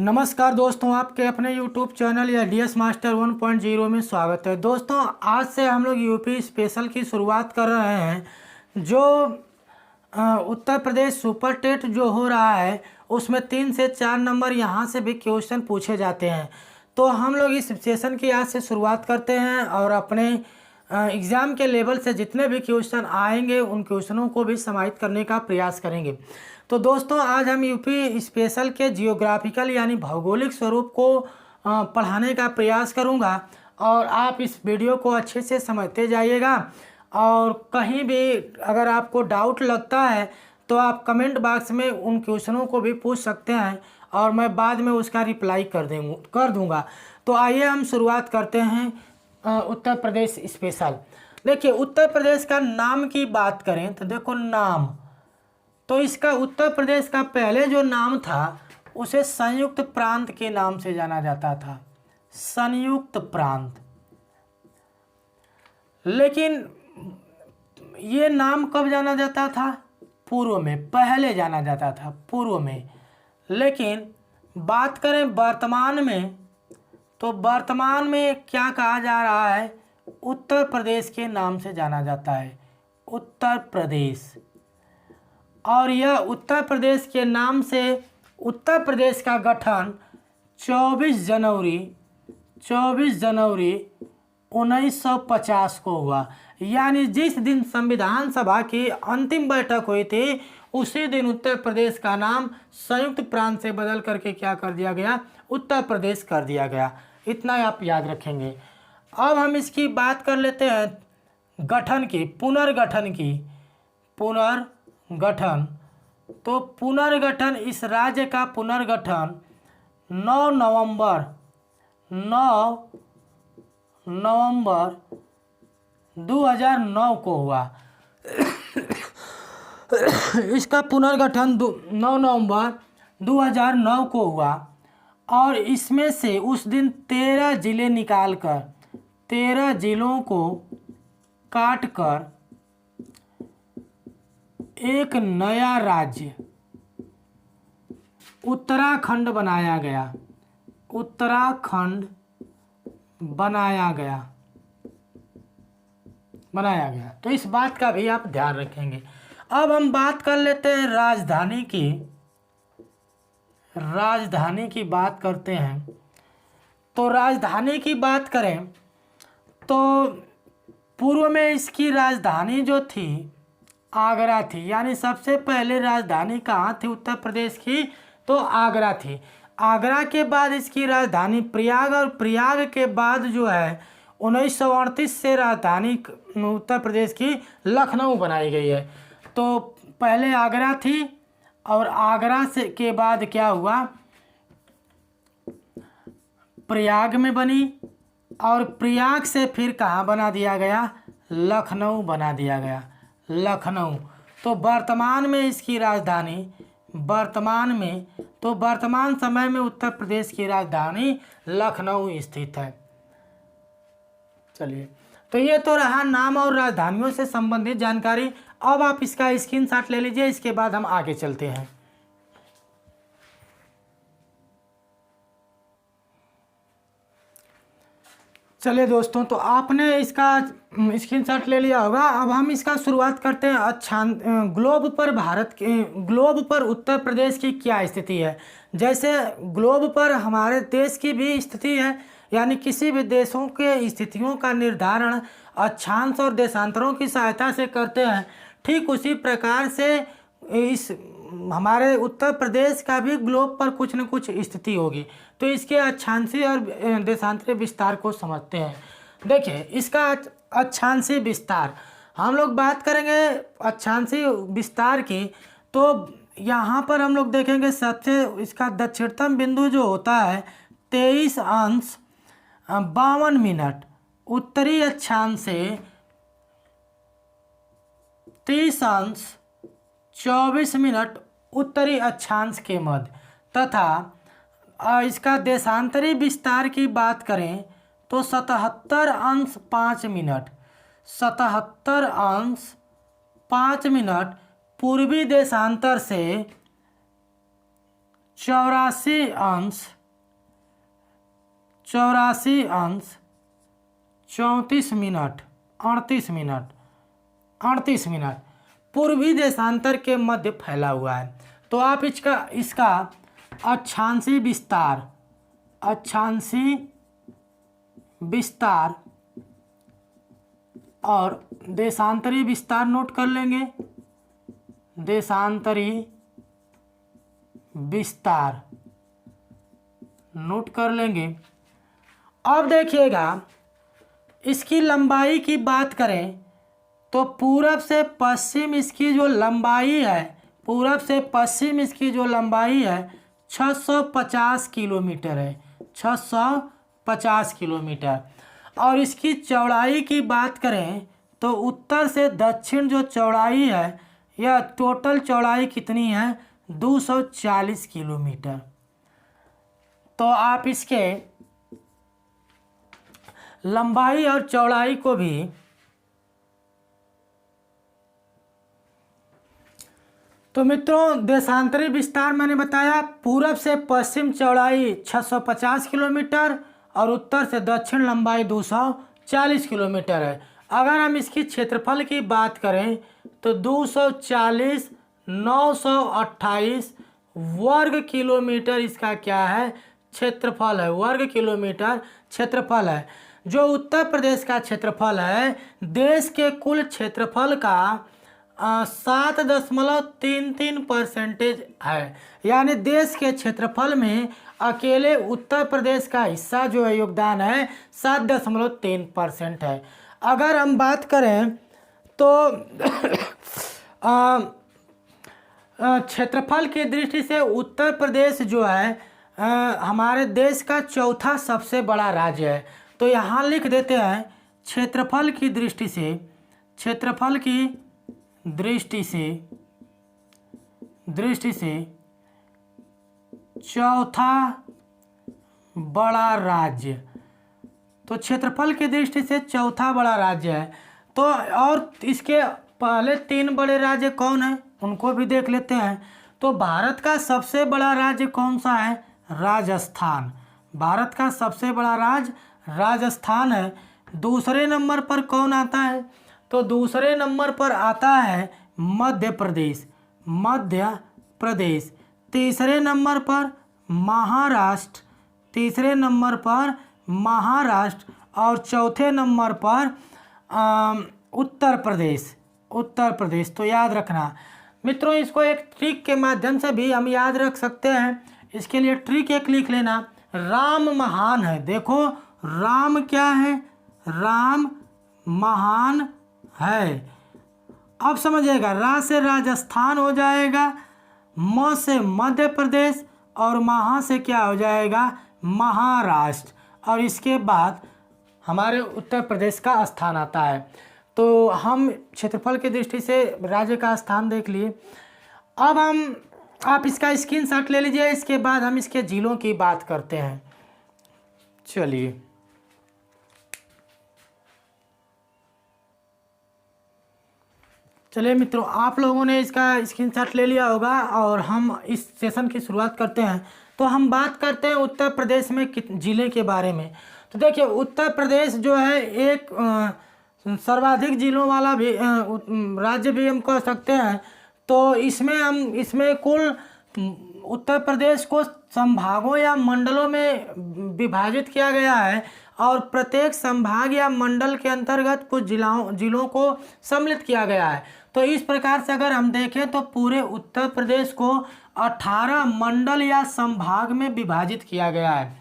नमस्कार दोस्तों, आपके अपने YouTube चैनल या DS मास्टर 1.0 में स्वागत है। दोस्तों, आज से हम लोग यूपी स्पेशल की शुरुआत कर रहे हैं। जो उत्तर प्रदेश सुपर टेट जो हो रहा है उसमें 3 से 4 नंबर यहाँ से भी क्वेश्चन पूछे जाते हैं। तो हम लोग इस सेशन की आज से शुरुआत करते हैं और अपने एग्ज़ाम के लेवल से जितने भी क्वेश्चन आएंगे उन क्वेश्चनों को भी समाहित करने का प्रयास करेंगे। तो दोस्तों, आज हम यूपी स्पेशल के जियोग्राफिकल यानी भौगोलिक स्वरूप को पढ़ाने का प्रयास करूंगा और आप इस वीडियो को अच्छे से समझते जाइएगा। और कहीं भी अगर आपको डाउट लगता है तो आप कमेंट बॉक्स में उन क्वेश्चनों को भी पूछ सकते हैं और मैं बाद में उसका रिप्लाई कर दूंगा। तो आइए हम शुरुआत करते हैं उत्तर प्रदेश स्पेशल। देखिए, उत्तर प्रदेश का नाम की बात करें तो देखो नाम, तो इसका उत्तर प्रदेश का पहले जो नाम था उसे संयुक्त प्रांत के नाम से जाना जाता था, संयुक्त प्रांत। लेकिन ये नाम कब जाना जाता था? पूर्व में, पहले जाना जाता था पूर्व में। लेकिन बात करें वर्तमान में, तो वर्तमान में क्या कहा जा रहा है? उत्तर प्रदेश के नाम से जाना जाता है, उत्तर प्रदेश। और यह उत्तर प्रदेश के नाम से उत्तर प्रदेश का गठन 24 जनवरी 1950 को हुआ। यानी जिस दिन संविधान सभा की अंतिम बैठक हुई थी उसी दिन उत्तर प्रदेश का नाम संयुक्त प्रांत से बदल करके क्या कर दिया गया? उत्तर प्रदेश कर दिया गया। इतना आप याद रखेंगे। अब हम इसकी बात कर लेते हैं गठन की, पुनर्गठन की। पुनर्गठन, तो पुनर्गठन, इस राज्य का पुनर्गठन 9 नवंबर 2009 को हुआ। इसका पुनर्गठन 9 नवंबर 2009 को हुआ और इसमें से उस दिन 13 जिले निकालकर, 13 जिलों को काटकर एक नया राज्य उत्तराखंड बनाया गया। उत्तराखंड बनाया गया। तो इस बात का भी आप ध्यान रखेंगे। अब हम बात कर लेते हैं राजधानी की। राजधानी की बात करते हैं। तो राजधानी की बात करें तो पूर्व में इसकी राजधानी जो थी आगरा थी। यानी सबसे पहले राजधानी कहाँ थी उत्तर प्रदेश की? तो आगरा थी। आगरा के बाद इसकी राजधानी प्रयाग, और प्रयाग के बाद जो है 1938 से राजधानी उत्तर प्रदेश की लखनऊ बनाई गई है। तो पहले आगरा थी और आगरा से के बाद क्या हुआ? प्रयाग में बनी और प्रयाग से फिर कहाँ बना दिया गया? लखनऊ बना दिया गया, लखनऊ। तो वर्तमान में इसकी राजधानी, वर्तमान समय में उत्तर प्रदेश की राजधानी लखनऊ स्थित है। चलिए, तो ये तो रहा नाम और राजधानियों से संबंधित जानकारी। अब आप इसका स्क्रीनशॉट ले लीजिए, इसके बाद हम आगे चलते हैं। चलिए दोस्तों, तो आपने इसका स्क्रीनशॉट ले लिया होगा। अब हम इसका शुरुआत करते हैं। ग्लोब पर उत्तर प्रदेश की क्या स्थिति है? जैसे ग्लोब पर हमारे देश की भी स्थिति है, यानी किसी भी देशों के स्थितियों का निर्धारण अक्षांश और देशांतरों की सहायता से करते हैं। ठीक उसी प्रकार से इस हमारे उत्तर प्रदेश का भी ग्लोब पर कुछ न कुछ स्थिति होगी। तो इसके अक्षांशीय और देशांतरीय विस्तार को समझते हैं। देखिए, इसका अक्षांशीय विस्तार, हम लोग बात करेंगे अक्षांशीय विस्तार की। तो यहाँ पर हम लोग देखेंगे सबसे इसका दक्षिणतम बिंदु जो होता है 23:52 उत्तरी अक्षांश से 30:24 उत्तरी अक्षांश के मध्य, तथा इसका देशांतरी विस्तार की बात करें तो 77:05 पूर्वी देशांतर से 84 अंश 38 मिनट पूर्वी देशांतर के मध्य फैला हुआ है। तो आप इसका अक्षांशीय विस्तार और देशांतरी विस्तार नोट कर लेंगे। देशांतरी विस्तार नोट कर लेंगे। अब देखिएगा, इसकी लंबाई की बात करें तो पूरब से पश्चिम इसकी जो लंबाई है, 650 किलोमीटर है, 650 किलोमीटर। और इसकी चौड़ाई की बात करें तो उत्तर से दक्षिण जो चौड़ाई है, यह टोटल चौड़ाई कितनी है, 240 किलोमीटर। तो आप इसके लंबाई और चौड़ाई को भी तो मित्रों, देशांतरी विस्तार मैंने बताया, पूरब से पश्चिम चौड़ाई 650 किलोमीटर और उत्तर से दक्षिण लंबाई 240 किलोमीटर है। अगर हम इसकी क्षेत्रफल की बात करें तो 240 928 वर्ग किलोमीटर इसका क्या है, क्षेत्रफल है, वर्ग किलोमीटर क्षेत्रफल है। जो उत्तर प्रदेश का क्षेत्रफल है, देश के कुल क्षेत्रफल का 7.33% है। यानी देश के क्षेत्रफल में अकेले उत्तर प्रदेश का हिस्सा जो है, योगदान है, 7.3% है। अगर हम बात करें तो क्षेत्रफल की दृष्टि से उत्तर प्रदेश जो है हमारे देश का चौथा सबसे बड़ा राज्य है। तो यहाँ लिख देते हैं, क्षेत्रफल की दृष्टि से चौथा बड़ा राज्य। तो क्षेत्रफल की दृष्टि से चौथा बड़ा राज्य है। तो और इसके पहले 3 बड़े राज्य कौन है, उनको भी देख लेते हैं। तो भारत का सबसे बड़ा राज्य कौन सा है, राजस्थान। भारत का सबसे बड़ा राज्य राजस्थान है। दूसरे नंबर पर कौन आता है, तो दूसरे नंबर पर आता है मध्य प्रदेश। तीसरे नंबर पर महाराष्ट्र और चौथे नंबर पर उत्तर प्रदेश। तो याद रखना मित्रों, इसको एक ट्रिक के माध्यम से भी हम याद रख सकते हैं। इसके लिए ट्रिक एक लिख लेना, राम महान है। देखो, राम क्या है, राम महान है। अब समझिएगा, रा से राजस्थान हो जाएगा, म से मध्य प्रदेश और महा से क्या हो जाएगा, महाराष्ट्र। और इसके बाद हमारे उत्तर प्रदेश का स्थान आता है। तो हम क्षेत्रफल की दृष्टि से राज्य का स्थान देख लिए। अब आप इसका स्क्रीनशॉट ले लीजिए। इसके बाद हम इसके जिलों की बात करते हैं। चलिए मित्रों, आप लोगों ने इसका स्क्रीनशॉट ले लिया होगा और हम इस सेशन की शुरुआत करते हैं। तो हम बात करते हैं उत्तर प्रदेश में ज़िले के बारे में। तो देखिए, उत्तर प्रदेश जो है एक सर्वाधिक जिलों वाला भी राज्य भी हम कह सकते हैं। तो इसमें कुल उत्तर प्रदेश को संभागों या मंडलों में विभाजित किया गया है और प्रत्येक संभाग या मंडल के अंतर्गत कुछ जिलों को सम्मिलित किया गया है। तो इस प्रकार से अगर हम देखें तो पूरे उत्तर प्रदेश को 18 मंडल या संभाग में विभाजित किया गया है।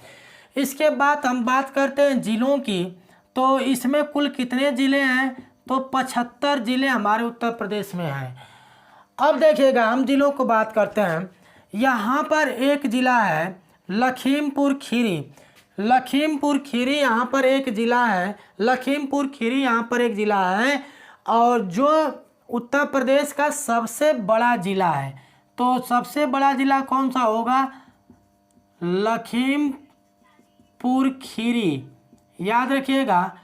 इसके बाद हम बात करते हैं जिलों की। तो इसमें कुल कितने ज़िले हैं, तो 75 ज़िले हमारे उत्तर प्रदेश में हैं। अब देखिएगा, हम जिलों को बात करते हैं। यहाँ पर एक ज़िला है लखीमपुर खीरी यहाँ पर एक ज़िला है, लखीमपुर खीरी यहाँ पर एक ज़िला है। और जो उत्तर प्रदेश का सबसे बड़ा ज़िला है, तो सबसे बड़ा ज़िला कौन सा होगा, लखीमपुर खीरी, याद रखिएगा,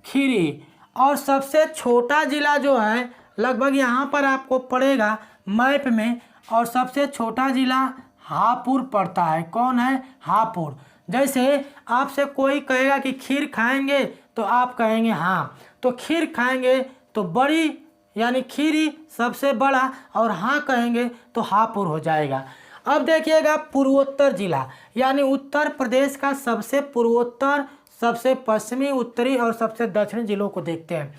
खीरी। और सबसे छोटा ज़िला जो है, लगभग यहाँ पर आपको पड़ेगा मैप में, और सबसे छोटा ज़िला हापुड़ पड़ता है। कौन है? हापुड़। जैसे आपसे कोई कहेगा कि खीर खाएंगे तो आप कहेंगे हाँ, तो खीर खाएंगे तो बड़ी यानी खीरी सबसे बड़ा, और हाँ कहेंगे तो हापुड़ हो जाएगा। अब देखिएगा पूर्वोत्तर जिला, यानी उत्तर प्रदेश का सबसे पूर्वोत्तर, सबसे पश्चिमी, उत्तरी और सबसे दक्षिणी जिलों को देखते हैं।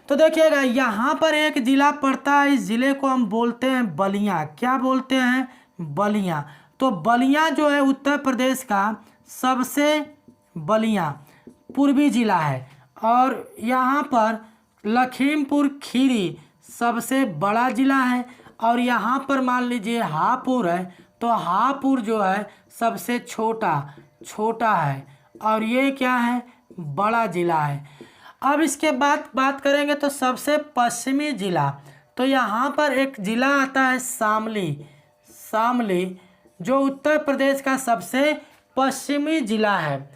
तो देखिएगा यहाँ पर एक जिला पड़ता है, इस जिले को हम बोलते हैं बलिया। क्या बोलते हैं? बलिया। तो बलिया जो है उत्तर प्रदेश का सबसे बलिया पूर्वी जिला है, और यहाँ पर लखीमपुर खीरी सबसे बड़ा जिला है, और यहाँ पर मान लीजिए हापुड़ है, तो हापुड़ जो है सबसे छोटा है, और ये क्या है? बड़ा जिला है। अब इसके बाद बात करेंगे तो सबसे पश्चिमी जिला, तो यहाँ पर एक जिला आता है शामली, जो उत्तर प्रदेश का सबसे पश्चिमी जिला है।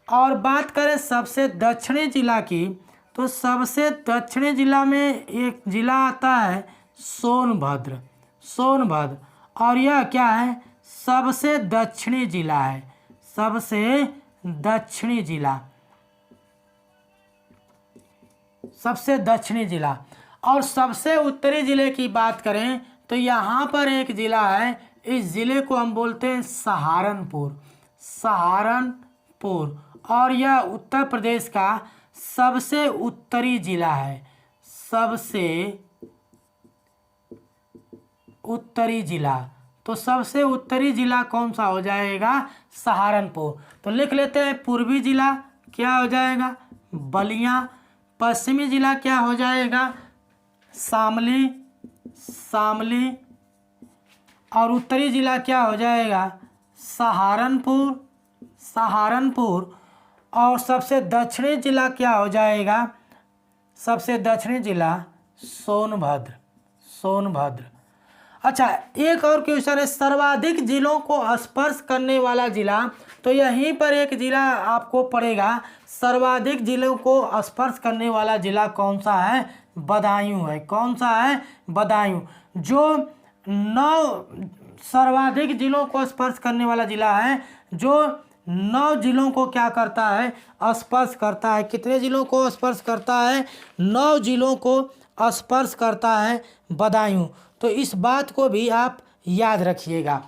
और बात करें सबसे दक्षिणी जिला की, तो सबसे दक्षिणी जिला में एक जिला आता है सोनभद्र, और यह क्या है? सबसे दक्षिणी जिला है, सबसे दक्षिणी जिला। और सबसे उत्तरी जिले की बात करें तो यहाँ पर एक जिला है, इस जिले को हम बोलते हैं सहारनपुर, और यह उत्तर प्रदेश का सबसे उत्तरी जिला है, सबसे उत्तरी जिला। तो सबसे उत्तरी जिला कौन सा हो जाएगा? सहारनपुर। तो लिख लेते हैं, पूर्वी जिला क्या हो जाएगा? बलिया। पश्चिमी जिला क्या हो जाएगा? शामली, और उत्तरी जिला क्या हो जाएगा? सहारनपुर। और सबसे दक्षिणी जिला क्या हो जाएगा? सबसे दक्षिणी जिला सोनभद्र। अच्छा, एक और क्वेश्चन है, सर्वाधिक जिलों को स्पर्श करने वाला जिला, तो यहीं पर एक जिला आपको पड़ेगा। सर्वाधिक जिलों को स्पर्श करने वाला जिला कौन सा है? बदायूं है। कौन सा है? बदायूं। जो 9 सर्वाधिक जिलों को स्पर्श करने वाला जिला है, जो 9 जिलों को क्या करता है? स्पर्श करता है। कितने जिलों को स्पर्श करता है? 9 जिलों को स्पर्श करता है बदायूं। तो इस बात को भी आप याद रखिएगा।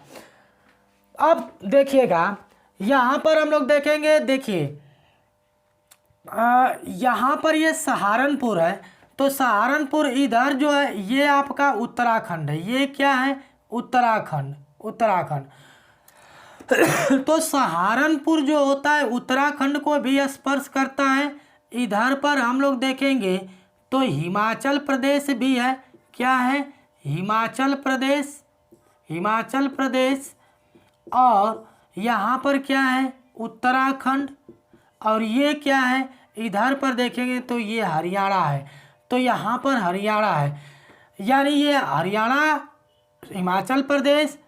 अब देखिएगा यहाँ पर हम लोग देखेंगे, देखिए यहाँ पर ये सहारनपुर है, तो सहारनपुर इधर जो है ये आपका उत्तराखंड है। ये क्या है? उत्तराखंड। तो सहारनपुर जो होता है उत्तराखंड को भी स्पर्श करता है। इधर पर हम लोग देखेंगे तो हिमाचल प्रदेश भी है। क्या है? हिमाचल प्रदेश। और यहाँ पर क्या है? उत्तराखंड। और ये क्या है? इधर पर देखेंगे तो ये हरियाणा है। तो यहाँ पर हरियाणा है, यानी ये हरियाणा, हिमाचल प्रदेश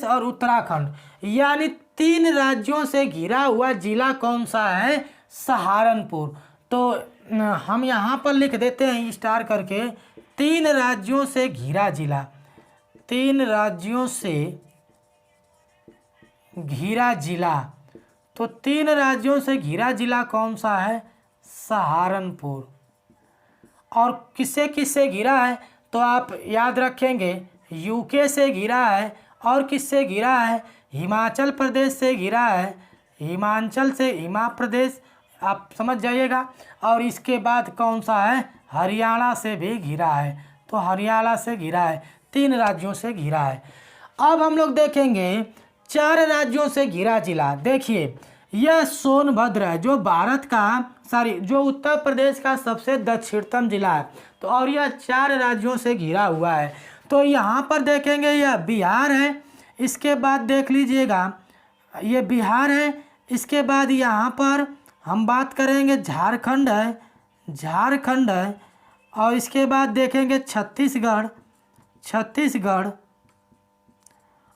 और उत्तराखंड, यानी 3 राज्यों से घिरा हुआ जिला कौन सा है? सहारनपुर। तो हम यहाँ पर लिख देते हैं स्टार करके, 3 राज्यों से घिरा जिला। 3 राज्यों से घिरा जिला। तो 3 राज्यों से घिरा जिला कौन सा है? सहारनपुर। और किससे किससे घिरा है? तो आप याद रखेंगे, यूके से घिरा है, और किससे घिरा है? हिमाचल प्रदेश से घिरा है, हिमाचल से हिमाचल प्रदेश, आप समझ जाइएगा। और इसके बाद कौन सा है? हरियाणा से भी घिरा है। तो हरियाणा से घिरा है, 3 राज्यों से घिरा है। अब हम लोग देखेंगे 4 राज्यों से घिरा जिला। देखिए यह सोनभद्र है, जो उत्तर प्रदेश का सबसे दक्षिणतम जिला है। तो और यह 4 राज्यों से घिरा हुआ है। तो यहाँ पर देखेंगे यह बिहार है, इसके बाद देख लीजिएगा ये बिहार है, इसके बाद यहाँ पर हम बात करेंगे झारखंड है, और इसके बाद देखेंगे छत्तीसगढ़,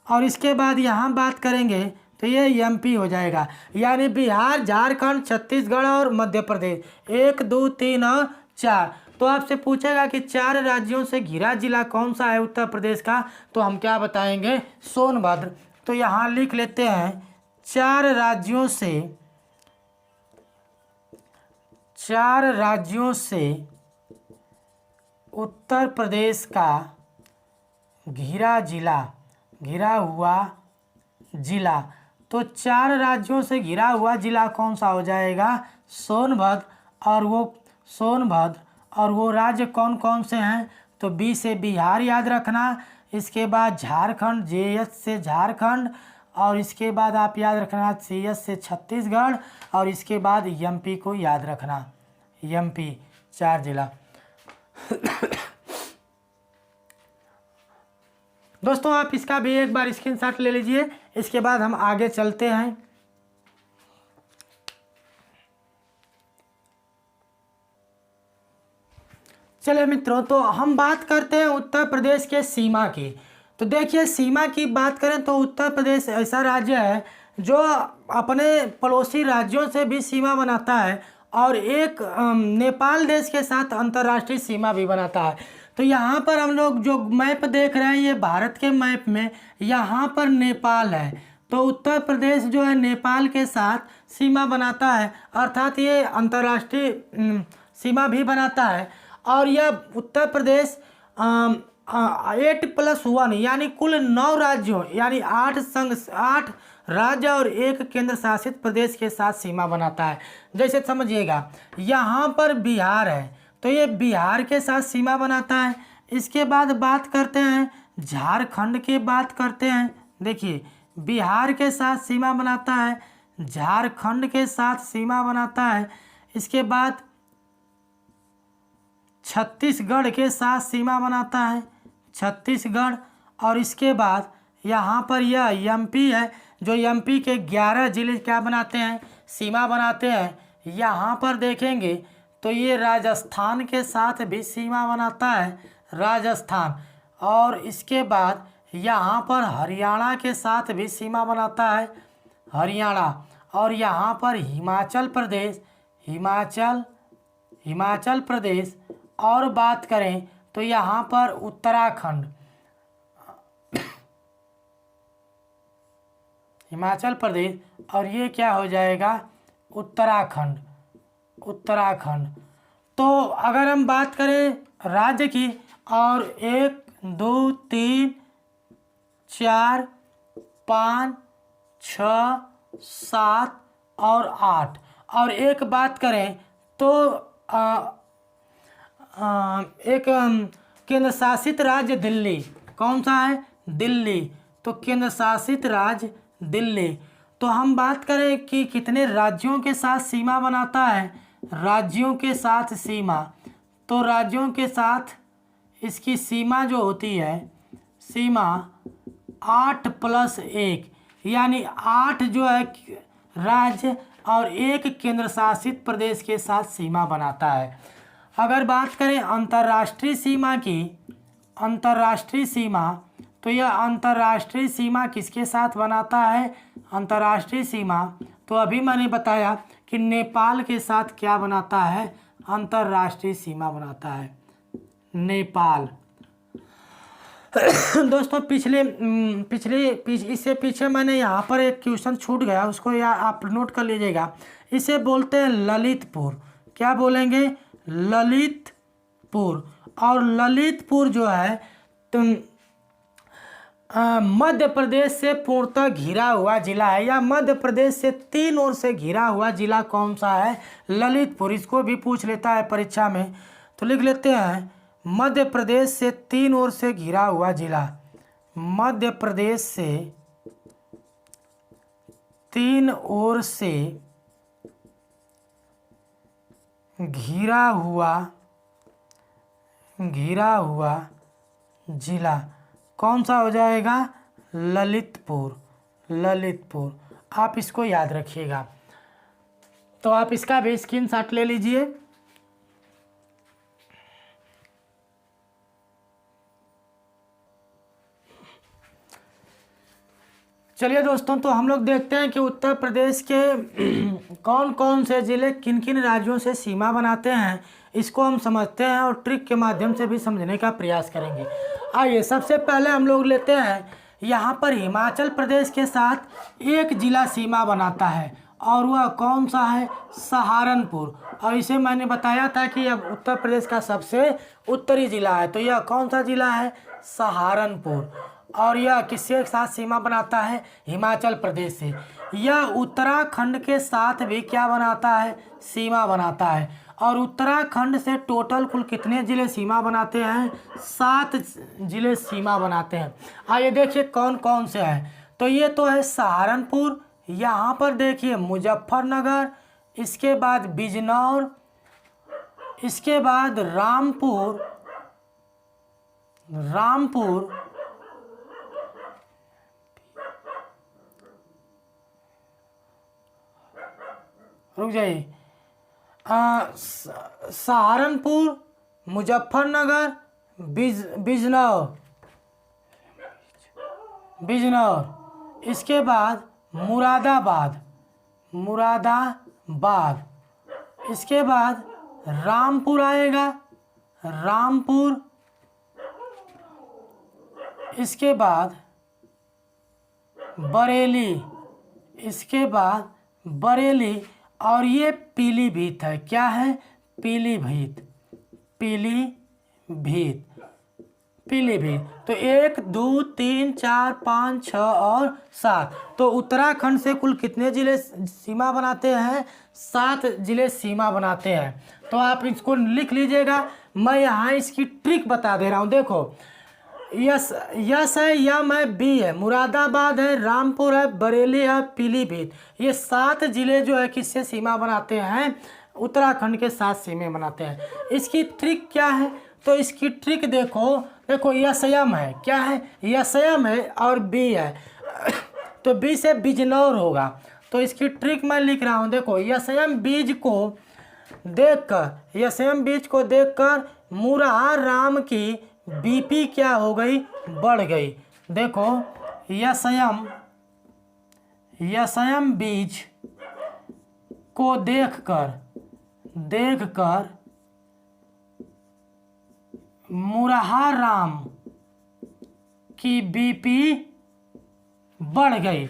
और इसके बाद यहाँ बात करेंगे तो ये एमपी हो जाएगा। यानी बिहार, झारखंड, छत्तीसगढ़ और मध्य प्रदेश, 1, 2, 3 और 4। तो आपसे पूछेगा कि 4 राज्यों से घिरा जिला कौन सा है उत्तर प्रदेश का, तो हम क्या बताएंगे? सोनभद्र। तो यहाँ लिख लेते हैं 4 राज्यों से उत्तर प्रदेश का घिरा हुआ जिला। तो 4 राज्यों से घिरा हुआ जिला कौन सा हो जाएगा? सोनभद्र। और वो राज्य कौन कौन से हैं? तो बी से बिहार याद रखना, इसके बाद झारखंड, जेएस से झारखंड, और इसके बाद आप याद रखना सीएस से छत्तीसगढ़, और इसके बाद एमपी को याद रखना, एमपी 4 जिला। दोस्तों आप इसका भी एक बार स्क्रीनशॉट ले लीजिए, इसके बाद हम आगे चलते हैं। चलिए मित्रों, तो हम बात करते हैं उत्तर प्रदेश के सीमा की। तो देखिए, सीमा की बात करें तो उत्तर प्रदेश ऐसा राज्य है जो अपने पड़ोसी राज्यों से भी सीमा बनाता है, और एक नेपाल देश के साथ अंतर्राष्ट्रीय सीमा भी बनाता है। तो यहाँ पर हम लोग जो मैप देख रहे हैं, ये भारत के मैप में यहाँ पर नेपाल है। तो उत्तर प्रदेश जो है नेपाल के साथ सीमा बनाता है, अर्थात ये अंतर्राष्ट्रीय सीमा भी बनाता है। और यह उत्तर प्रदेश 8+1 यानी कुल 9 राज्यों यानी 8 राज्य और 1 केंद्र शासित प्रदेश के साथ सीमा बनाता है। जैसे समझिएगा, यहाँ पर बिहार है, तो ये बिहार के साथ सीमा बनाता है। इसके बाद बात करते हैं झारखंड की बात करते हैं। देखिए, बिहार के साथ सीमा बनाता है, झारखंड के साथ सीमा बनाता है। इसके बाद छत्तीसगढ़ के साथ सीमा बनाता है, छत्तीसगढ़। और इसके बाद यहाँ पर यह एमपी है, जो एमपी के 11 जिले क्या बनाते हैं? सीमा बनाते हैं। यहाँ पर देखेंगे तो ये राजस्थान के साथ भी सीमा बनाता है, राजस्थान। और इसके बाद यहाँ पर हरियाणा के साथ भी सीमा बनाता है, हरियाणा। और यहाँ पर हिमाचल प्रदेश। और बात करें तो यहाँ पर उत्तराखंड, हिमाचल प्रदेश, और ये क्या हो जाएगा? उत्तराखंड। तो अगर हम बात करें राज्य की, और 1 2 3 4 5 6 7 और 8, और एक बात करें तो एक केंद्र शासित राज्य दिल्ली। कौन सा है? दिल्ली। तो केंद्र शासित राज्य दिल्ली। तो हम बात करें कि कितने राज्यों के साथ सीमा बनाता है, राज्यों के साथ सीमा, तो राज्यों के साथ इसकी सीमा जो होती है, सीमा 8+1 यानी 8 जो है राज्य और 1 केंद्र शासित प्रदेश के साथ सीमा बनाता है। अगर बात करें अंतर्राष्ट्रीय सीमा की, अंतर्राष्ट्रीय सीमा, तो यह अंतर्राष्ट्रीय सीमा किसके साथ बनाता है? अंतर्राष्ट्रीय सीमा तो अभी मैंने बताया कि नेपाल के साथ क्या बनाता है? अंतर्राष्ट्रीय सीमा बनाता है, नेपाल। दोस्तों इससे पीछे मैंने यहाँ पर एक क्वेश्चन छूट गया, उसको आप नोट कर लीजिएगा। इसे बोलते हैं ललितपुर। क्या बोलेंगे? ललितपुर। और ललितपुर जो है मध्य प्रदेश से पूर्णतः घिरा हुआ जिला है, या मध्य प्रदेश से 3 ओर से घिरा हुआ जिला कौन सा है? ललितपुर। इसको भी पूछ लेता है परीक्षा में, तो लिख लेते हैं मध्य प्रदेश से 3 ओर से घिरा हुआ जिला, मध्य प्रदेश से 3 ओर से घिरा हुआ जिला कौन सा हो जाएगा? ललितपुर। ललितपुर, आप इसको याद रखिएगा। तो आप इसका भी स्क्रीनशॉट ले लीजिए। चलिए दोस्तों, तो हम लोग देखते हैं कि उत्तर प्रदेश के कौन कौन से ज़िले किन किन राज्यों से सीमा बनाते हैं। इसको हम समझते हैं और ट्रिक के माध्यम से भी समझने का प्रयास करेंगे। आइए सबसे पहले हम लोग लेते हैं, यहाँ पर हिमाचल प्रदेश के साथ एक ज़िला सीमा बनाता है और वह कौन सा है? सहारनपुर। और इसे मैंने बताया था कि यह उत्तर प्रदेश का सबसे उत्तरी ज़िला है, तो यह कौन सा ज़िला है? सहारनपुर। और यह किसके साथ सीमा बनाता है? हिमाचल प्रदेश से। यह उत्तराखंड के साथ भी क्या बनाता है? सीमा बनाता है। और उत्तराखंड से टोटल कुल कितने ज़िले सीमा बनाते हैं? 7 ज़िले सीमा बनाते हैं। आइए देखिए कौन कौन से हैं। तो ये तो है सहारनपुर, यहाँ पर देखिए मुजफ्फरनगर, इसके बाद बिजनौर, इसके बाद रामपुर, रुक जाइए, सहारनपुर, मुजफ्फरनगर, बिजनौर, इसके बाद मुरादाबाद, इसके बाद रामपुर आएगा, इसके बाद बरेली, और ये पीलीभीत है। क्या है? पीलीभीत। तो 1 2 3 4 5 6 और 7। तो उत्तराखंड से कुल कितने ज़िले सीमा बनाते हैं? 7 ज़िले सीमा बनाते हैं। तो आप इसको लिख लीजिएगा, मैं यहाँ इसकी ट्रिक बता दे रहा हूँ। देखो, यस है, यम है, बी है, मुरादाबाद है, रामपुर है, बरेली है, पीलीभीत। ये 7 ज़िले जो है किससे सीमा बनाते हैं? उत्तराखंड के साथ सीमा बनाते हैं। इसकी ट्रिक क्या है? तो इसकी ट्रिक देखो यसयम है। क्या है? यसयम है और बी है, तो बी से बिजनौर होगा। तो इसकी ट्रिक मैं लिख रहा हूँ। देखो यसयम बीज को देखकर मुरा राम की बीपी क्या हो गई? बढ़ गई। देखो यसयम बीज को देखकर मुरहा राम की बीपी बढ़ गई।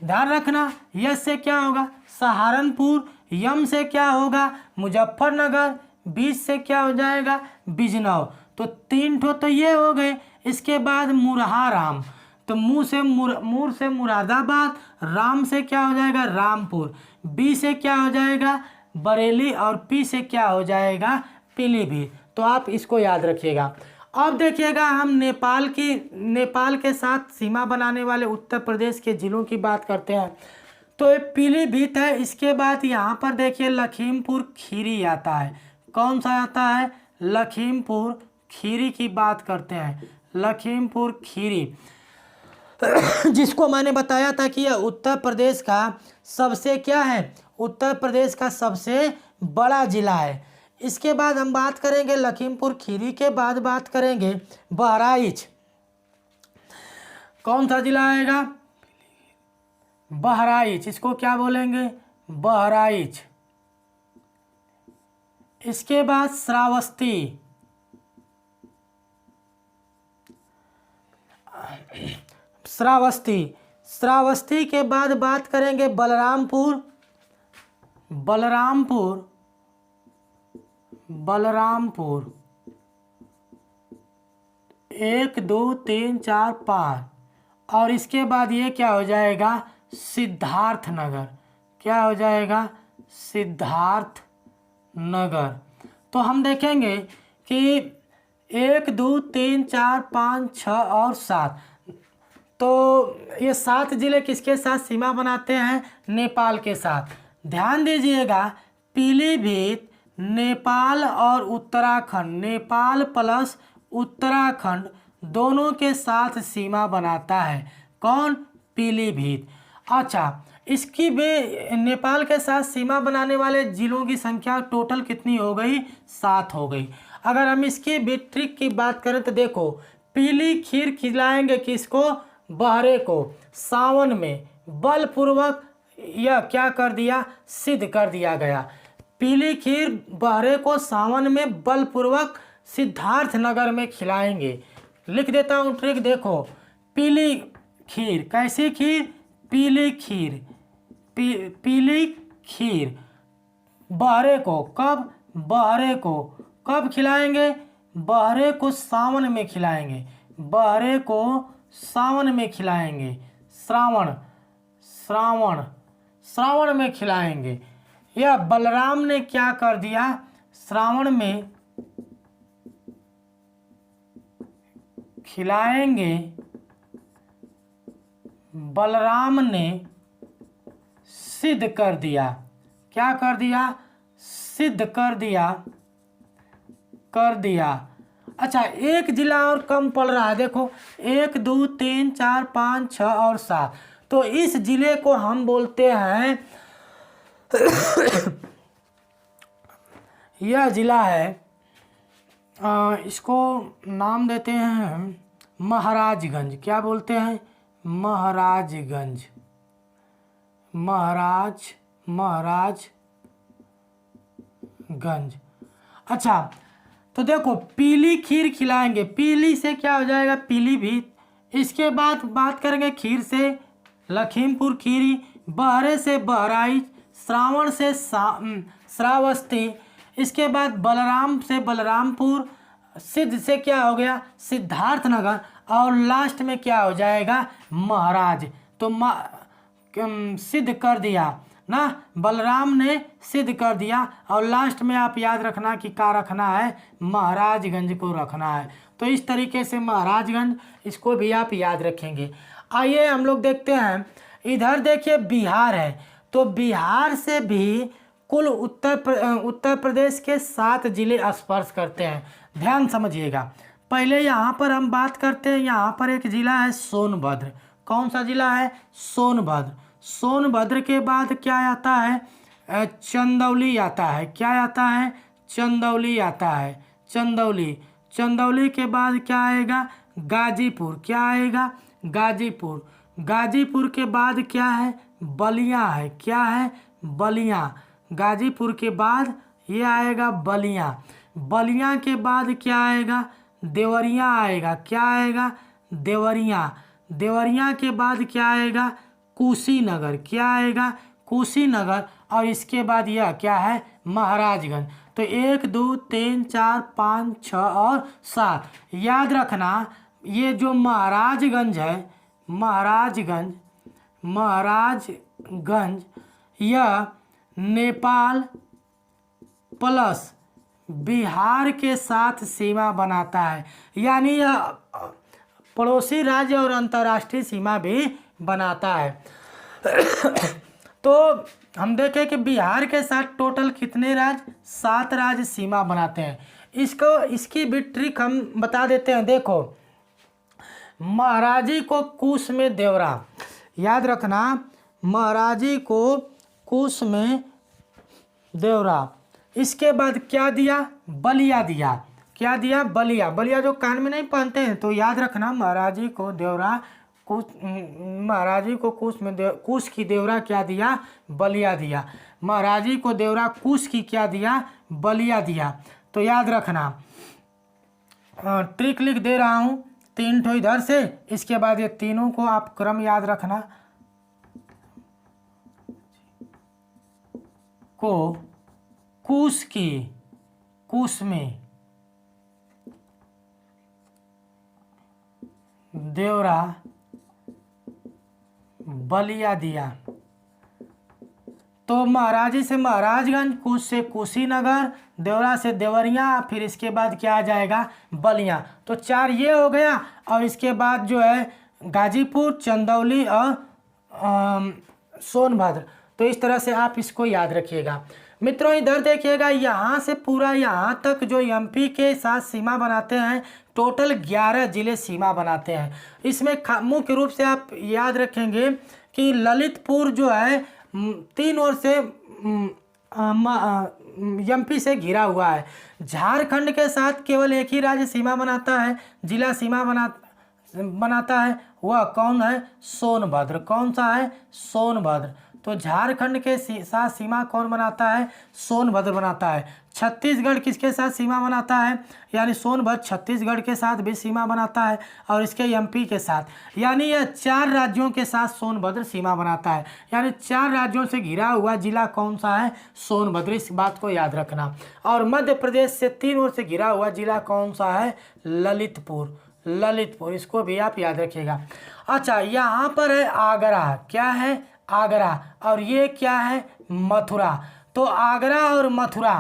ध्यान रखना, यस से क्या होगा? सहारनपुर, यम से क्या होगा? मुजफ्फरनगर, बीज से क्या हो जाएगा? बिजनौर। तो 3 ठो तो ये हो गए। इसके बाद मुरहा राम, तो मूर से मुरादाबाद, राम से क्या हो जाएगा? रामपुर, बी से क्या हो जाएगा? बरेली, और पी से क्या हो जाएगा? पीलीभीत। तो आप इसको याद रखिएगा। अब देखिएगा, हम नेपाल के साथ सीमा बनाने वाले उत्तर प्रदेश के ज़िलों की बात करते हैं। तो ये पीलीभीत है। इसके बाद यहाँ पर देखिए लखीमपुर खीरी आता है। कौन सा आता है? लखीमपुर खीरी की बात करते हैं। लखीमपुर खीरी जिसको मैंने बताया था कि यह उत्तर प्रदेश का सबसे क्या है? उत्तर प्रदेश का सबसे बड़ा ज़िला है। इसके बाद हम बात करेंगे लखीमपुर खीरी के बाद बात करेंगे बहराइच। कौन सा जिला आएगा? बहराइच। इसको क्या बोलेंगे? बहराइच। इसके बाद श्रावस्ती के बाद बात करेंगे बलरामपुर। 1 2 3 4 5। और इसके बाद ये क्या हो जाएगा? सिद्धार्थनगर। क्या हो जाएगा? सिद्धार्थनगर। तो हम देखेंगे कि 1 2 3 4 5 6 और 7। तो ये 7 ज़िले किसके साथ सीमा बनाते हैं? नेपाल के साथ। ध्यान दीजिएगा, पीलीभीत नेपाल और उत्तराखंड, नेपाल प्लस उत्तराखंड दोनों के साथ सीमा बनाता है। कौन? पीलीभीत। अच्छा, इसकी नेपाल के साथ सीमा बनाने वाले ज़िलों की संख्या टोटल कितनी हो गई? 7 हो गई। अगर हम इसकी भी ट्रिक की बात करें तो देखो, पीली खीर खिलाएंगे किसको? बहरे को। सावन में बलपूर्वक यह क्या कर दिया? सिद्ध कर दिया गया। पीली खीर बहरे को सावन में बलपूर्वक सिद्धार्थ नगर में खिलाएंगे। लिख देता हूँ ट्रिक, देखो। पीली खीर, कैसी खीर? पीली खीर, पीली खीर बहरे को, कब? बहरे को कब खिलाएंगे? बहरे को सावन में खिलाएंगे, बहरे को सावन में खिलाएंगे, श्रावण श्रावण श्रावण में खिलाएंगे। यह बलराम ने क्या कर दिया? श्रावण में खिलाएंगे, बलराम ने सिद्ध कर दिया। क्या कर दिया? सिद्ध कर दिया, कर दिया। अच्छा, एक जिला और कम पड़ रहा है, देखो 1 2 3 4 5 6 और 7। तो इस जिले को हम बोलते हैं यह जिला है, इसको नाम देते हैं महाराजगंज। क्या बोलते हैं? महाराजगंज, महाराजगंज। अच्छा, तो देखो पीली खीर खिलाएंगे, पीली से क्या हो जाएगा? पीलीभीत। इसके बाद बात करेंगे खीर से लखीमपुर खीरी, बहरे से बहराइच, श्रावण से श्रावस्ती। इसके बाद बलराम से बलरामपुर, सिद्ध से क्या हो गया? सिद्धार्थ नगर। और लास्ट में क्या हो जाएगा? महाराज। तो सिद्ध कर दिया ना, बलराम ने सिद्ध कर दिया। और लास्ट में आप याद रखना कि क्या रखना है? महाराजगंज को रखना है। तो इस तरीके से महाराजगंज, इसको भी आप याद रखेंगे। आइए हम लोग देखते हैं, इधर देखिए बिहार है। तो बिहार से भी कुल उत्तर प्रदेश के 7 जिले स्पर्श करते हैं। ध्यान समझिएगा। पहले यहाँ पर हम बात करते हैं, यहाँ पर एक जिला है सोनभद्र। कौन सा जिला है? सोनभद्र। सोनभद्र के बाद क्या आता है? चंदौली आता है। क्या आता है? चंदौली आता है, चंदौली। चंदौली के बाद क्या आएगा? गाजीपुर। क्या आएगा? गाजीपुर। गाजीपुर के बाद क्या है? बलिया है। क्या है? बलिया। गाजीपुर के बाद ये आएगा बलिया। बलिया के बाद क्या आएगा? देवरिया आएगा। क्या आएगा? देवरिया। देवरिया के बाद क्या आएगा? कुशीनगर। क्या आएगा? कुशीनगर। और इसके बाद यह क्या है? महाराजगंज। तो 1 2 3 4 5 6 और 7 याद रखना। ये जो महाराजगंज है, महाराजगंज, महाराजगंज, यह नेपाल प्लस बिहार के साथ सीमा बनाता है। यानी यह पड़ोसी राज्य और अंतर्राष्ट्रीय सीमा भी बनाता है। तो हम देखें कि बिहार के साथ टोटल कितने राज्य? 7 राज्य सीमा बनाते हैं। इसकी भी ट्रिक हम बता देते हैं। देखो, महाराजी को कुश में देवरा, याद रखना। महाराजी को कुश में देवरा। इसके बाद क्या दिया? बलिया दिया। क्या दिया? बलिया। बलिया जो कान में नहीं पहनते हैं, तो याद रखना महाराजी को देवरा, कुश, महाराजी को कुश में कुश की देवरा क्या दिया? बलिया दिया। महाराजी को देवरा कुश की क्या दिया? बलिया दिया। तो याद रखना, ट्रिक लिख दे रहा हूँ 3 ठो इधर से। इसके बाद ये तीनों को आप क्रम याद रखना। को कुश की, कुश में देवरा, बलिया दिया। तो महाराजी से महाराजगंज, कुश से कुशीनगर, देवरा से देवरिया, फिर इसके बाद क्या आ जाएगा? बलिया। तो 4 ये हो गया। और इसके बाद जो है गाजीपुर, चंदौली और सोनभद्र। तो इस तरह से आप इसको याद रखिएगा। मित्रों इधर देखिएगा, यहाँ से पूरा यहाँ तक जो एमपी के साथ सीमा बनाते हैं, टोटल 11 जिले सीमा बनाते हैं। इसमें मुख्य रूप से आप याद रखेंगे कि ललितपुर जो है 3 ओर से एमपी से घिरा हुआ है। झारखंड के साथ केवल एक ही राज्य सीमा बनाता है, जिला सीमा बनाता है। वह कौन है? सोनभद्र। कौन सा है? सोनभद्र। तो झारखंड के साथ सीमा कौन बनाता है? सोनभद्र बनाता है। छत्तीसगढ़ किसके साथ सीमा बनाता है? यानी सोनभद्र छत्तीसगढ़ के साथ भी सीमा बनाता है और इसके एमपी के साथ, यानी यह 4 राज्यों के साथ सोनभद्र सीमा बनाता है। यानी 4 राज्यों से घिरा हुआ जिला कौन सा है? सोनभद्र। इस बात को याद रखना। और मध्य प्रदेश से 3 ओर से घिरा हुआ जिला कौन सा है? ललितपुर। ललितपुर, इसको भी आप याद रखिएगा। अच्छा, यहाँ पर है आगरा। क्या है? आगरा। और ये क्या है? मथुरा। तो आगरा और मथुरा,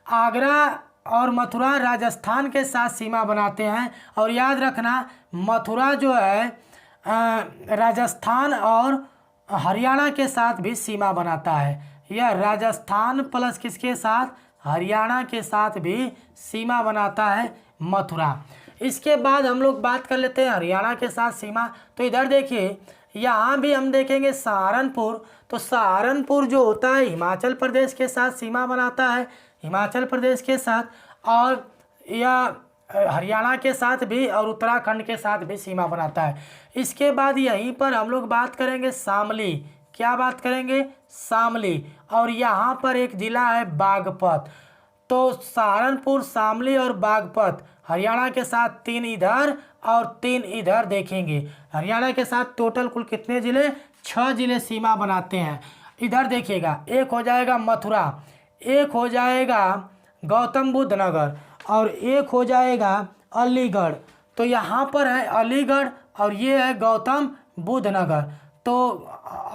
आगरा और मथुरा राजस्थान के साथ सीमा बनाते हैं। और याद रखना, मथुरा जो है राजस्थान और हरियाणा के साथ भी सीमा बनाता है। यह राजस्थान प्लस किसके साथ? हरियाणा के साथ भी सीमा बनाता है मथुरा। इसके बाद हम लोग बात कर लेते हैं हरियाणा के साथ सीमा। तो इधर देखिए, यहाँ भी हम देखेंगे सहारनपुर। तो सहारनपुर जो होता है हिमाचल प्रदेश के साथ सीमा बनाता है, हिमाचल प्रदेश के साथ, और यह हरियाणा के साथ भी और उत्तराखंड के साथ भी सीमा बनाता है। इसके बाद यहीं पर हम लोग बात करेंगे शामली। क्या बात करेंगे? शामली। और यहाँ पर एक जिला है बागपत। तो सहारनपुर, शामली और बागपत हरियाणा के साथ 3 इधर और 3 इधर देखेंगे। हरियाणा के साथ टोटल कुल कितने जिले? 6 जिले सीमा बनाते हैं। इधर देखिएगा, एक हो जाएगा मथुरा, एक हो जाएगा गौतम बुद्ध नगर और एक हो जाएगा अलीगढ़। तो यहाँ पर है अलीगढ़ और ये है गौतम बुद्ध नगर। तो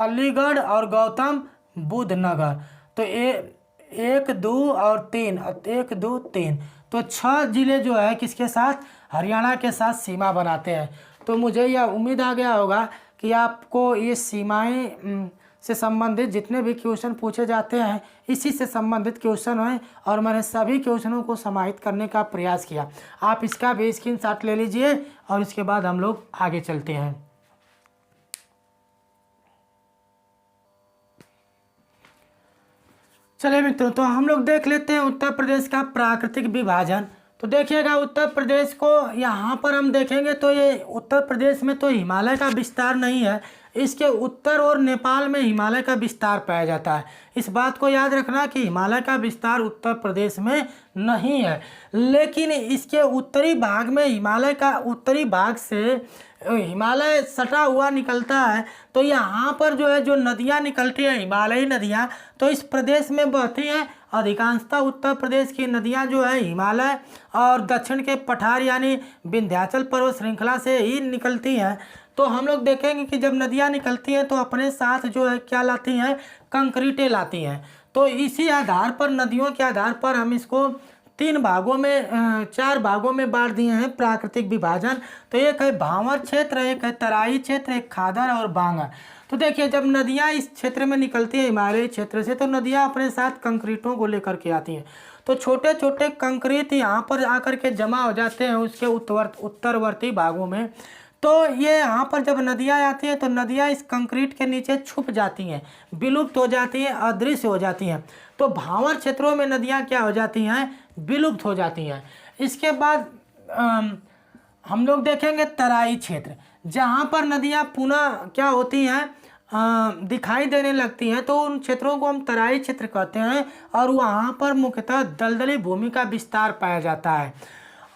अलीगढ़ और गौतम बुद्ध नगर, तो 1 2 और 3, 1 2 3, तो 6 जिले जो है किसके साथ? हरियाणा के साथ सीमा बनाते हैं। तो मुझे यह उम्मीद आ गया होगा कि आपको ये सीमाएं से संबंधित जितने भी क्वेश्चन पूछे जाते हैं इसी से संबंधित क्वेश्चन हैं, और मैंने सभी क्वेश्चनों को समाहित करने का प्रयास किया। आप इसका भी स्क्रीनशॉट ले लीजिए और इसके बाद हम लोग आगे चलते हैं। चलिए मित्रों, तो हम लोग देख लेते हैं उत्तर प्रदेश का प्राकृतिक विभाजन। तो देखिएगा, उत्तर प्रदेश को यहाँ पर हम देखेंगे तो ये उत्तर प्रदेश में तो हिमालय का विस्तार नहीं है, इसके उत्तर और नेपाल में हिमालय का विस्तार पाया जाता है। इस बात को याद रखना कि हिमालय का विस्तार उत्तर प्रदेश में नहीं है, लेकिन इसके उत्तरी भाग में, हिमालय का उत्तरी भाग से हिमालय सटा हुआ निकलता है। तो यहाँ पर जो है जो नदियाँ निकलती हैं, हिमालयी नदियाँ, तो इस प्रदेश में बहती हैं। अधिकांशतः उत्तर प्रदेश की नदियाँ जो है हिमालय और दक्षिण के पठार यानी विंध्याचल पर्वत श्रृंखला से ही निकलती हैं। तो हम लोग देखेंगे कि जब नदियाँ निकलती हैं तो अपने साथ जो है क्या लाती हैं? कंक्रीटें लाती हैं। तो इसी आधार पर, नदियों के आधार पर हम इसको 3 भागों में, 4 भागों में बांट दिए हैं प्राकृतिक विभाजन। तो एक है भांवर क्षेत्र, एक है तराई क्षेत्र, एक खादर और बांगर। तो देखिए, जब नदियाँ इस क्षेत्र में निकलती हैं हिमालयी क्षेत्र से, तो नदियाँ अपने साथ कंक्रीटों को लेकर के आती हैं। तो छोटे छोटे कंक्रीट यहाँ पर आकर के जमा हो जाते हैं उसके उत्तरवर्ती भागों में। तो ये यहाँ पर जब नदियाँ आती हैं तो नदियाँ इस कंक्रीट के नीचे छुप जाती हैं, विलुप्त हो जाती हैं, अदृश्य हो जाती हैं। तो भांवर क्षेत्रों में नदियाँ क्या हो जाती हैं? विलुप्त हो जाती हैं। इसके बाद हम लोग देखेंगे तराई क्षेत्र, जहाँ पर नदियाँ पुनः क्या होती हैं? दिखाई देने लगती हैं। तो उन क्षेत्रों को हम तराई क्षेत्र कहते हैं और वहाँ पर मुख्यतः दलदली भूमि का विस्तार पाया जाता है।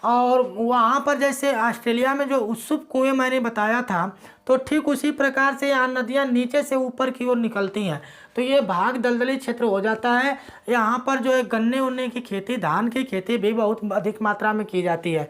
और वहाँ पर जैसे ऑस्ट्रेलिया में जो उत्सुक कुएं मैंने बताया था, तो ठीक उसी प्रकार से यहाँ नदियाँ नीचे से ऊपर की ओर निकलती हैं। तो ये भाग दलदली क्षेत्र हो जाता है। यहाँ पर जो है गन्ने उन्ने की खेती, धान की खेती भी बहुत अधिक मात्रा में की जाती है।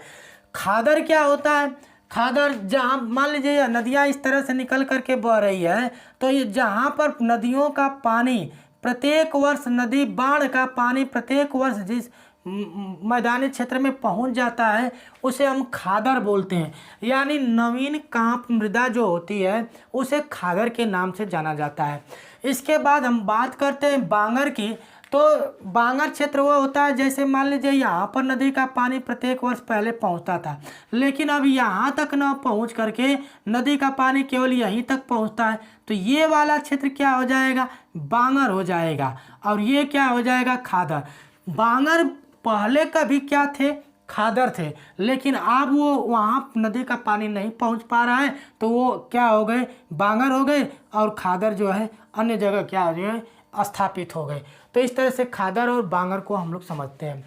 खादर क्या होता है? खादर, जहाँ मान लीजिए नदियाँ इस तरह से निकल करके बह रही है, तो ये जहाँ पर नदियों का पानी प्रत्येक वर्ष, नदी बाढ़ का पानी प्रत्येक वर्ष जिस मैदानी क्षेत्र में पहुंच जाता है उसे हम खादर बोलते हैं। यानी नवीन कांप मृदा जो होती है उसे खादर के नाम से जाना जाता है। इसके बाद हम बात करते हैं बांगर की। तो बांगर क्षेत्र वो होता है, जैसे मान लीजिए यहाँ पर नदी का पानी प्रत्येक वर्ष पहले पहुँचता था, लेकिन अब यहाँ तक न पहुँच करके नदी का पानी केवल यहीं तक पहुँचता है। तो ये वाला क्षेत्र क्या हो जाएगा? बांगर हो जाएगा। और ये क्या हो जाएगा? खादर। बांगर पहले कभी क्या थे? खादर थे, लेकिन अब वो वहाँ नदी का पानी नहीं पहुँच पा रहा है, तो वो क्या हो गए, बांगर हो गए, और खादर जो है अन्य जगह क्या हो गए, स्थापित हो गए। तो इस तरह से खादर और बांगर को हम लोग समझते हैं।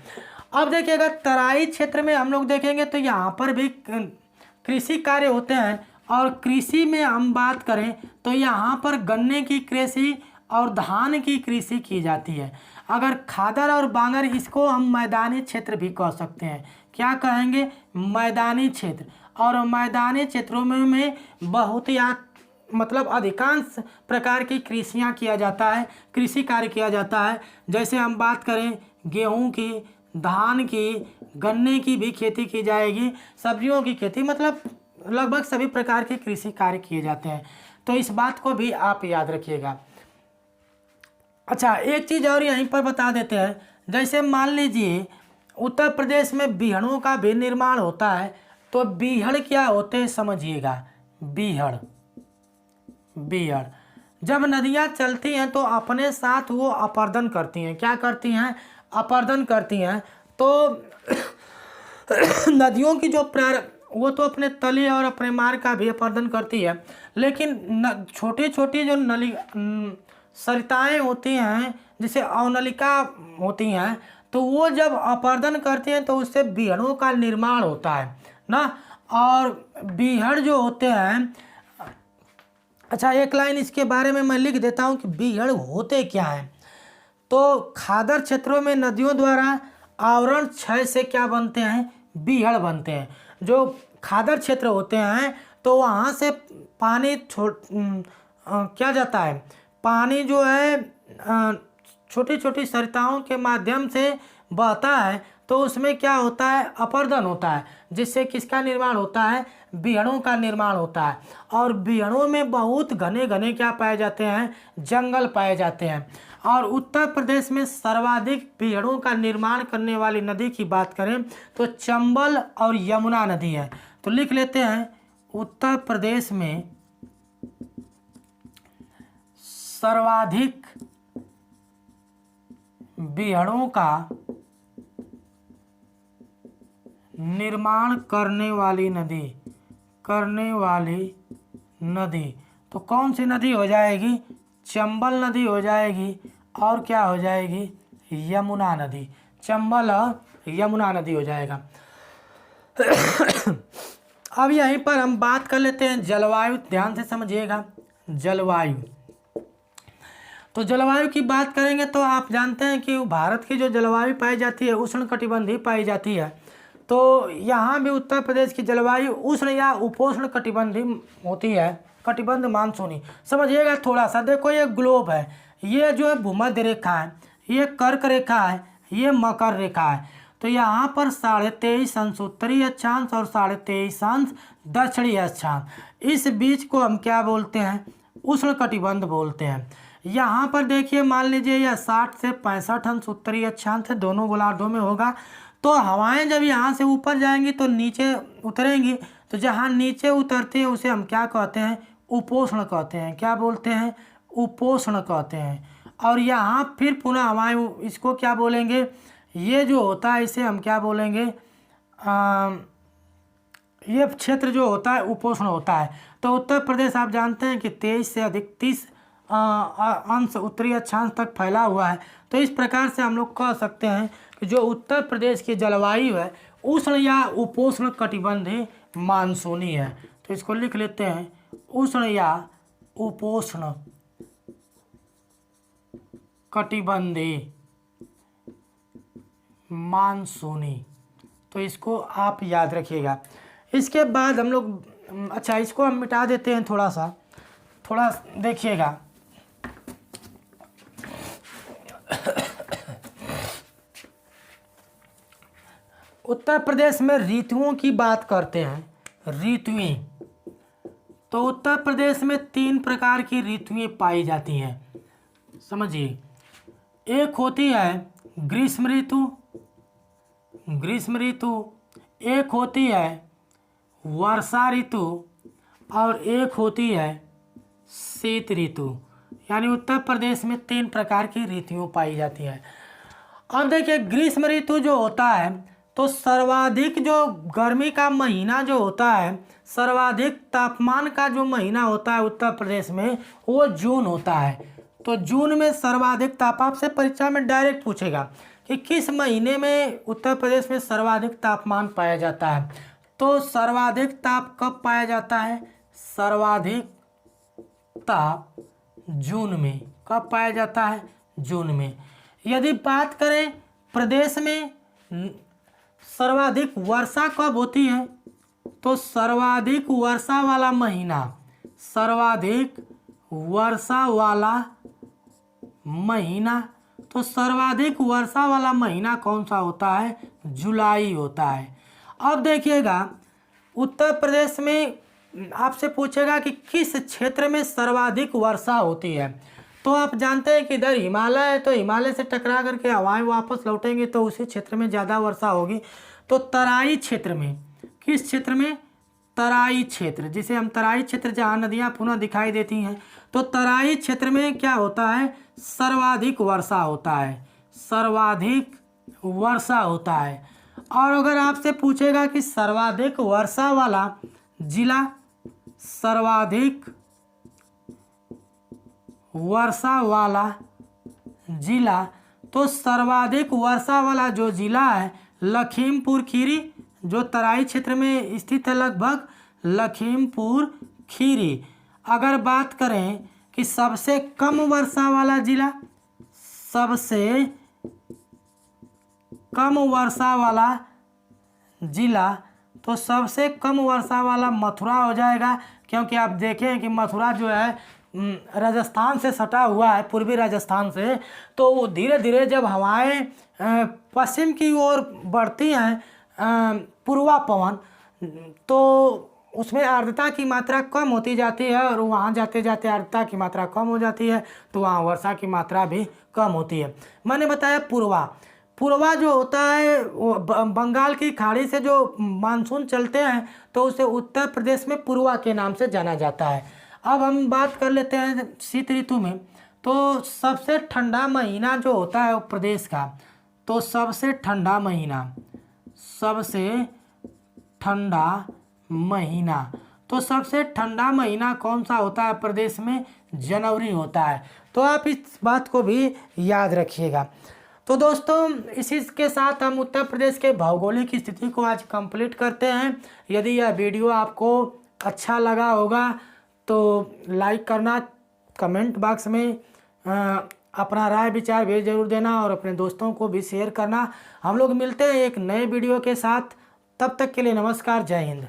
अब देखिएगा तराई क्षेत्र में हम लोग देखेंगे तो यहाँ पर भी कृषि कार्य होते हैं, और कृषि में हम बात करें तो यहाँ पर गन्ने की कृषि और धान की कृषि की जाती है। अगर खादर और बांगर, इसको हम मैदानी क्षेत्र भी कह सकते हैं। क्या कहेंगे, मैदानी क्षेत्र। और मैदानी क्षेत्रों में बहुत ही मतलब अधिकांश प्रकार की कृषियाँ किया जाता है, कृषि कार्य किया जाता है। जैसे हम बात करें गेहूं की, धान की, गन्ने की भी खेती की जाएगी, सब्जियों की खेती, मतलब लगभग सभी प्रकार के कृषि कार्य किए जाते हैं। तो इस बात को भी आप याद रखिएगा। अच्छा, एक चीज़ और यहीं पर बता देते हैं। जैसे मान लीजिए उत्तर प्रदेश में बीहड़ों का भी निर्माण होता है, तो बीहड़ क्या होते हैं समझिएगा। बीहड़ जब नदियाँ चलती हैं तो अपने साथ वो अपर्दन करती हैं। क्या करती हैं, अपर्दन करती हैं। तो नदियों की जो वो तो अपने तले और अपने मार्ग का भी अपर्दन करती है, लेकिन छोटी छोटी जो सरिताएँ होती हैं, जिसे अवनलिका होती हैं, तो वो जब अपर्दन करती हैं तो उससे बीहड़ों का निर्माण होता है ना। और बीहड़ जो होते हैं, अच्छा एक लाइन इसके बारे में मैं लिख देता हूँ कि बीहड़ होते क्या हैं। तो खादर क्षेत्रों में नदियों द्वारा आवरण क्षय से क्या बनते हैं, बीहड़ बनते हैं। जो खादर क्षेत्र होते हैं तो वहाँ से पानी क्या जाता है, पानी जो है छोटी छोटी सरिताओं के माध्यम से बहता है, तो उसमें क्या होता है, अपर्दन होता है, जिससे किसका निर्माण होता है, बीहड़ों का निर्माण होता है। और बीहड़ों में बहुत घने घने क्या पाए जाते हैं, जंगल पाए जाते हैं। और उत्तर प्रदेश में सर्वाधिक बीहड़ों का निर्माण करने वाली नदी की बात करें तो चंबल और यमुना नदी है। तो लिख लेते हैं, उत्तर प्रदेश में सर्वाधिक बीहड़ों का निर्माण करने वाली नदी तो कौन सी नदी हो जाएगी, चंबल नदी हो जाएगी। और क्या हो जाएगी, यमुना नदी। चंबल और यमुना नदी हो जाएगा। अब यहीं पर हम बात कर लेते हैं जलवायु, ध्यान से समझिएगा। जलवायु, तो जलवायु की बात करेंगे तो आप जानते हैं कि भारत की जो जलवायु पाई जाती है उष्णकटिबंधीय पाई जाती है। तो यहाँ भी उत्तर प्रदेश की जलवायु उष्ण या उपोष्ण कटिबंधीय होती है, कटिबंध मानसूनी। समझिएगा थोड़ा सा, देखो ये ग्लोब है, ये जो है भूमध्य रेखा है, ये कर्क रेखा है, ये मकर रेखा है। तो यहाँ पर 23.5 अंश उत्तरी अक्षांश और 23.5 अंश दक्षिणी अक्षांश, इस बीच को हम क्या बोलते हैं, उष्ण कटिबंध बोलते हैं। यहाँ पर देखिए मान लीजिए यह 60 से 65 अंश उत्तरी अक्षांश है, दोनों गोलार्धों में होगा। तो हवाएं जब यहाँ से ऊपर जाएंगी तो नीचे उतरेंगी, तो जहाँ नीचे उतरती है उसे हम क्या कहते हैं, उपोष्ण कहते हैं। क्या बोलते हैं, उपोष्ण कहते हैं। और यहाँ फिर पुनः हवाएं, इसको क्या बोलेंगे, ये जो होता है इसे हम क्या बोलेंगे, ये क्षेत्र जो होता है उपोष्ण होता है। तो उत्तर प्रदेश आप जानते हैं कि 23 से अधिक 30 अंश उत्तरी अक्षांश तक फैला हुआ है। तो इस प्रकार से हम लोग कह सकते हैं कि जो उत्तर प्रदेश की जलवायु है उष्ण या उपोष्ण कटिबंधीय मानसूनी है। तो इसको लिख लेते हैं, उष्ण या उपोष्ण कटिबंधीय मानसूनी। तो इसको आप याद रखिएगा। इसके बाद हम लोग, अच्छा इसको हम मिटा देते हैं, थोड़ा देखिएगा। उत्तर प्रदेश में ऋतुओं की बात करते हैं, ऋतुएं। तो उत्तर प्रदेश में 3 प्रकार की ऋतुएं पाई जाती हैं, समझिए। एक होती है ग्रीष्म ऋतु, एक होती है वर्षा ऋतु, और एक होती है शीत ऋतु। यानी उत्तर प्रदेश में 3 प्रकार की ऋतुएं पाई जाती हैं। अब देखिए ग्रीष्म ऋतु जो होता है तो सर्वाधिक जो गर्मी का महीना जो होता है, सर्वाधिक तापमान का जो महीना होता है उत्तर प्रदेश में, वो जून होता है। तो जून में सर्वाधिक ताप, आपसे परीक्षा में डायरेक्ट पूछेगा कि किस महीने में उत्तर प्रदेश में सर्वाधिक तापमान पाया जाता है। तो सर्वाधिक ताप कब पाया जाता है? सर्वाधिक ताप जून में। कब पाया जाता है? जून में। यदि बात करें प्रदेश में सर्वाधिक वर्षा कब होती है, तो सर्वाधिक वर्षा वाला महीना, सर्वाधिक वर्षा वाला महीना, तो सर्वाधिक वर्षा वाला महीना कौन सा होता है? जुलाई होता है। अब देखिएगा उत्तर प्रदेश में आपसे पूछेगा कि किस क्षेत्र में सर्वाधिक वर्षा होती है। तो आप जानते हैं कि इधर हिमालय है, तो हिमालय से टकरा करके हवाएं वापस लौटेंगे तो उसी क्षेत्र में ज़्यादा वर्षा होगी। तो तराई क्षेत्र में, किस क्षेत्र में? तराई क्षेत्र, जिसे हम तराई क्षेत्र, जहाँ नदियाँ पुनः दिखाई देती हैं, तो तराई क्षेत्र में क्या होता है? सर्वाधिक वर्षा होता है, सर्वाधिक वर्षा होता है। और अगर आपसे पूछेगा कि सर्वाधिक वर्षा वाला जिला, सर्वाधिक वर्षा वाला जिला, तो सर्वाधिक वर्षा वाला जो जिला है लखीमपुर खीरी, जो तराई क्षेत्र में स्थित है लगभग, लखीमपुर खीरी। अगर बात करें कि सबसे कम वर्षा वाला जिला, सबसे कम वर्षा वाला जिला, तो सबसे कम वर्षा वाला मथुरा हो जाएगा, क्योंकि आप देखें कि मथुरा जो है राजस्थान से सटा हुआ है, पूर्वी राजस्थान से। तो धीरे धीरे जब हवाएं पश्चिम की ओर बढ़ती हैं, पूर्वा पवन, तो उसमें आर्द्रता की मात्रा कम होती जाती है और वहाँ जाते जाते आर्द्रता की मात्रा कम हो जाती है, तो वहाँ वर्षा की मात्रा भी कम होती है। मैंने बताया पूर्वा जो होता है वो बंगाल की खाड़ी से जो मानसून चलते हैं, तो उसे उत्तर प्रदेश में पूर्वा के नाम से जाना जाता है। अब हम बात कर लेते हैं शीत ऋतु में। तो सबसे ठंडा महीना जो होता है प्रदेश का, तो सबसे ठंडा महीना, सबसे ठंडा महीना, तो सबसे ठंडा महीना कौन सा होता है प्रदेश में? जनवरी होता है। तो आप इस बात को भी याद रखिएगा। तो दोस्तों इसी के साथ हम उत्तर प्रदेश के भौगोलिक स्थिति को आज कंप्लीट करते हैं। यदि यह वीडियो आपको अच्छा लगा होगा तो लाइक करना, कमेंट बॉक्स में अपना राय विचार भी जरूर देना और अपने दोस्तों को भी शेयर करना। हम लोग मिलते हैं एक नए वीडियो के साथ, तब तक के लिए नमस्कार, जय हिंद।